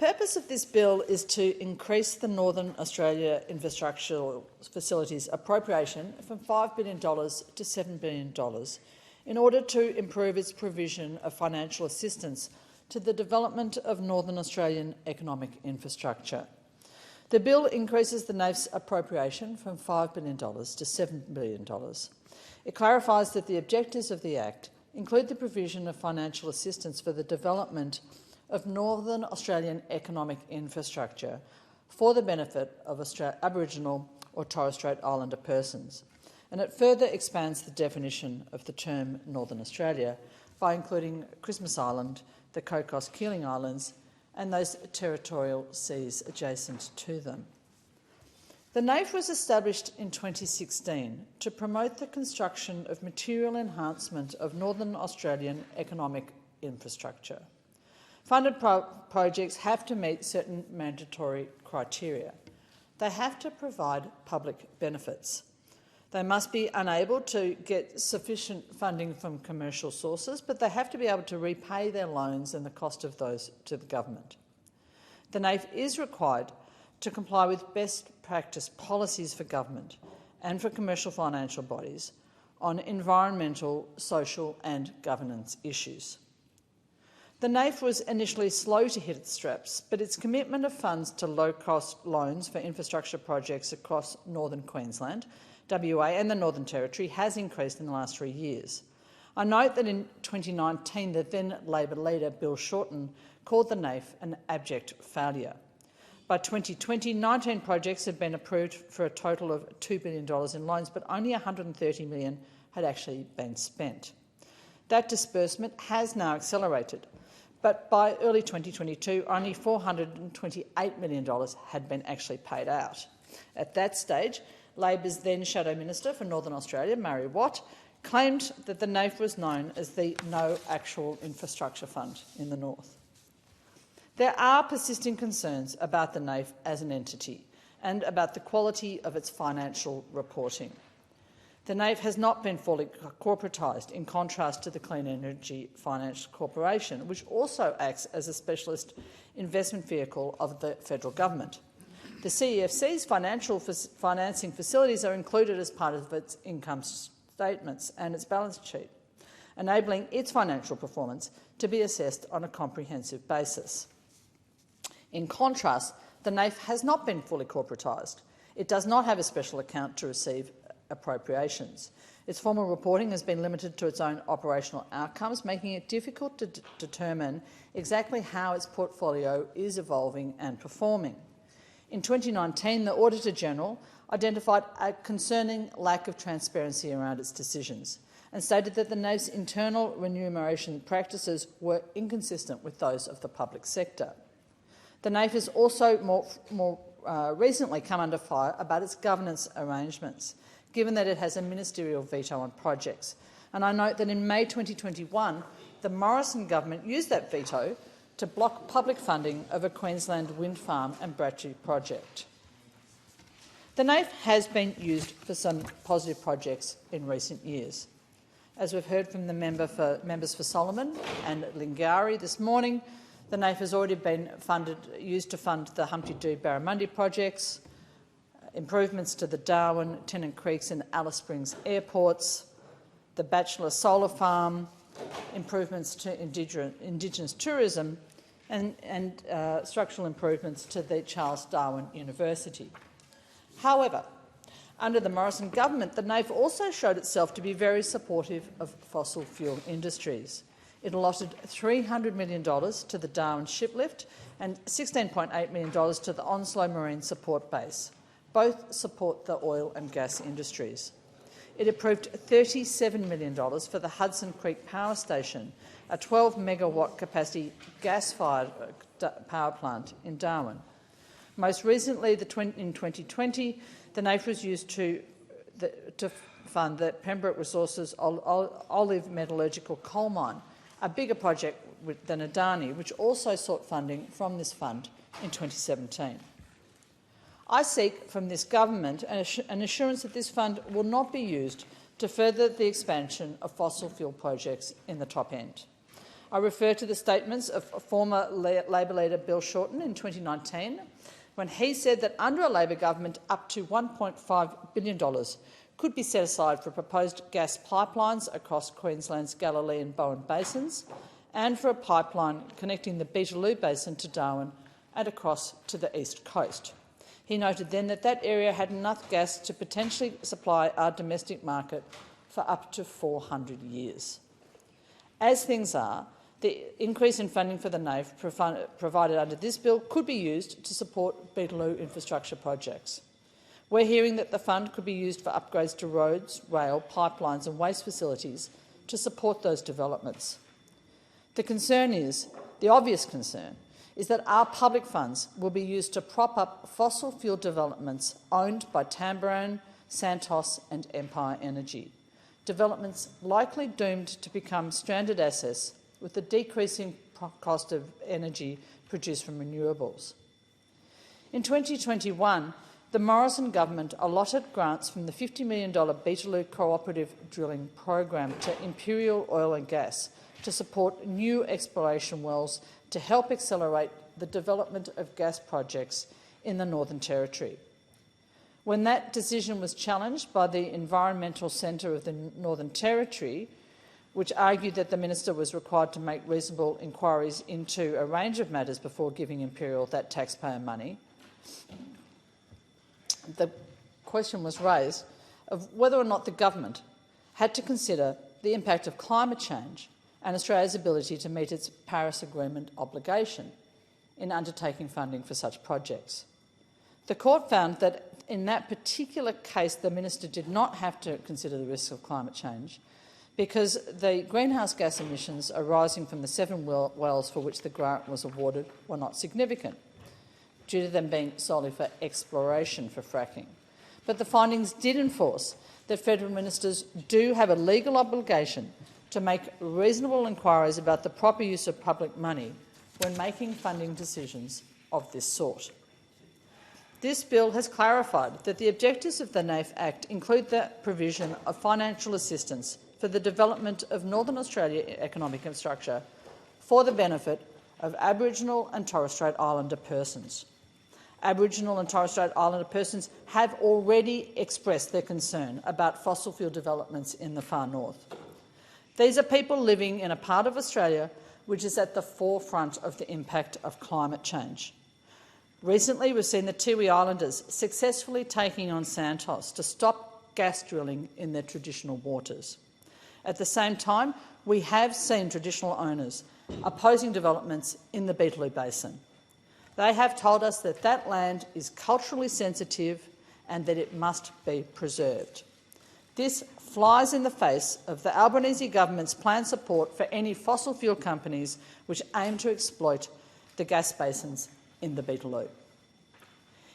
purpose of this bill is to increase the Northern Australia Infrastructure Facilities appropriation from $5 billion to $7 billion in order to improve its provision of financial assistance to the development of Northern Australian economic infrastructure. The bill increases the NAIF's appropriation from $5 billion to $7 billion. It clarifies that the objectives of the Act include the provision of financial assistance for the development of Northern Australian economic infrastructure for the benefit of Aboriginal or Torres Strait Islander persons, and it further expands the definition of the term Northern Australia by including Christmas Island, the Cocos-Keeling Islands and those territorial seas adjacent to them. The NAIF was established in 2016 to promote the construction of material enhancement of Northern Australian economic infrastructure. Funded projects have to meet certain mandatory criteria. They have to provide public benefits. They must be unable to get sufficient funding from commercial sources, but they have to be able to repay their loans and the cost of those to the government. The NAIF is required to comply with best practice policies for government and for commercial financial bodies on environmental, social and governance issues. The NAIF was initially slow to hit its straps, but its commitment of funds to low-cost loans for infrastructure projects across northern Queensland, WA and the Northern Territory has increased in the last 3 years. I note that in 2019, the then Labor leader, Bill Shorten, called the NAIF an abject failure. By 2020, 19 projects had been approved for a total of $2 billion in loans, but only $130 million had actually been spent. That disbursement has now accelerated, but by early 2022, only $428 million had been actually paid out. At that stage, Labor's then Shadow Minister for Northern Australia, Murray Watt, claimed that the NAIF was known as the No Actual Infrastructure Fund in the North. There are persisting concerns about the NAIF as an entity and about the quality of its financial reporting. The NAIF has not been fully corporatised, in contrast to the Clean Energy Finance Corporation, which also acts as a specialist investment vehicle of the federal government. The CEFC's financing facilities are included as part of its income statements and its balance sheet, enabling its financial performance to be assessed on a comprehensive basis. In contrast, the NAIF has not been fully corporatised. It does not have a special account to receive appropriations. Its formal reporting has been limited to its own operational outcomes, making it difficult to determine exactly how its portfolio is evolving and performing. In 2019, the Auditor-General identified a concerning lack of transparency around its decisions and stated that the NAIF's internal remuneration practices were inconsistent with those of the public sector. The NAIF has also more recently come under fire about its governance arrangements, given that it has a ministerial veto on projects. And I note that in May 2021, the Morrison government used that veto to block public funding of a Queensland wind farm and battery project. The NAIF has been used for some positive projects in recent years. As we've heard from the members for Solomon and Lingari this morning, the NAIF has already been used to fund the Humpty Doo Barramundi projects, improvements to the Darwin, Tennant Creeks and Alice Springs airports, the Bachelor Solar Farm, improvements to Indigenous tourism and structural improvements to the Charles Darwin University. However, under the Morrison government, the NAIF also showed itself to be very supportive of fossil fuel industries. It allotted $300 million to the Darwin shiplift and $16.8 million to the Onslow Marine Support Base. Both support the oil and gas industries. It approved $37 million for the Hudson Creek Power Station, a 12-megawatt capacity gas-fired power plant in Darwin. Most recently, in 2020, the NAIF was used to fund the Pembroke Resources Olive Metallurgical Coal Mine, a bigger project than Adani, which also sought funding from this fund in 2017. I seek from this government an assurance that this fund will not be used to further the expansion of fossil fuel projects in the top end. I refer to the statements of former Labor leader Bill Shorten in 2019, when he said that under a Labor government up to $1.5 billion could be set aside for proposed gas pipelines across Queensland's Galilee and Bowen basins and for a pipeline connecting the Beetaloo Basin to Darwin and across to the east coast. He noted then that that area had enough gas to potentially supply our domestic market for up to 400 years. As things are, the increase in funding for the NAIF provided under this bill could be used to support Beetaloo infrastructure projects. We're hearing that the fund could be used for upgrades to roads, rail, pipelines and waste facilities to support those developments. The obvious concern is that our public funds will be used to prop up fossil fuel developments owned by Tamboran, Santos and Empire Energy, developments likely doomed to become stranded assets with the decreasing cost of energy produced from renewables. In 2021, the Morrison government allotted grants from the $50 million Beetaloo Cooperative Drilling Program to Imperial Oil and Gas to support new exploration wells to help accelerate the development of gas projects in the Northern Territory. When that decision was challenged by the Environmental Centre of the Northern Territory, which argued that the minister was required to make reasonable inquiries into a range of matters before giving Imperial that taxpayer money, the question was raised of whether or not the government had to consider the impact of climate change and Australia's ability to meet its Paris Agreement obligation in undertaking funding for such projects. The court found that in that particular case the minister did not have to consider the risks of climate change because the greenhouse gas emissions arising from the 7 wells for which the grant was awarded were not significant, due to them being solely for exploration for fracking. But the findings did enforce that federal ministers do have a legal obligation to make reasonable inquiries about the proper use of public money when making funding decisions of this sort. This bill has clarified that the objectives of the NAIF Act include the provision of financial assistance for the development of Northern Australia economic infrastructure for the benefit of Aboriginal and Torres Strait Islander persons. Aboriginal and Torres Strait Islander persons have already expressed their concern about fossil fuel developments in the far north. These are people living in a part of Australia which is at the forefront of the impact of climate change. Recently, we've seen the Tiwi Islanders successfully taking on Santos to stop gas drilling in their traditional waters. At the same time, we have seen traditional owners opposing developments in the Beetaloo Basin. They have told us that that land is culturally sensitive and that it must be preserved. This flies in the face of the Albanese government's planned support for any fossil fuel companies which aim to exploit the gas basins in the Beetaloo.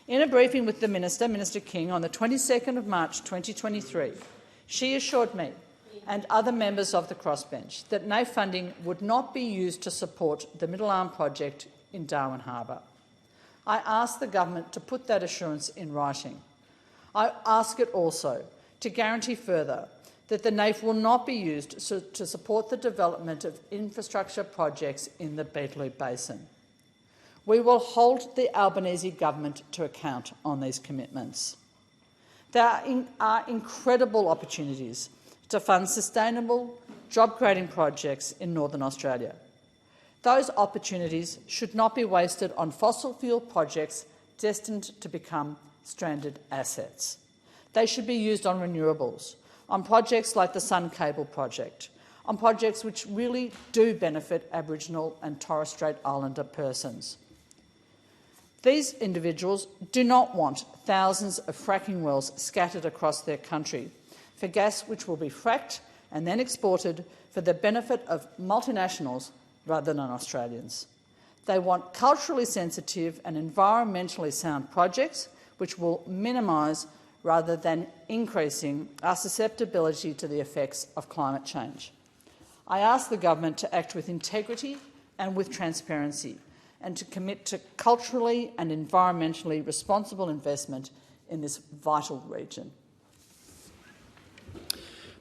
In a briefing with the Minister King, on the 22nd of March 2023, she assured me and other members of the crossbench that NAIF funding would not be used to support the Middle Arm project in Darwin Harbour. I ask the government to put that assurance in writing. I ask it also to guarantee further that the NAIF will not be used to support the development of infrastructure projects in the Beetaloo Basin. We will hold the Albanese government to account on these commitments. There are incredible opportunities to fund sustainable, job-creating projects in Northern Australia. Those opportunities should not be wasted on fossil fuel projects destined to become stranded assets. They should be used on renewables, on projects like the Sun Cable project, on projects which really do benefit Aboriginal and Torres Strait Islander persons. These individuals do not want thousands of fracking wells scattered across their country for gas which will be fracked and then exported for the benefit of multinationals rather than Australians. They want culturally sensitive and environmentally sound projects which will minimise rather than increasing our susceptibility to the effects of climate change. I ask the government to act with integrity and with transparency and to commit to culturally and environmentally responsible investment in this vital region.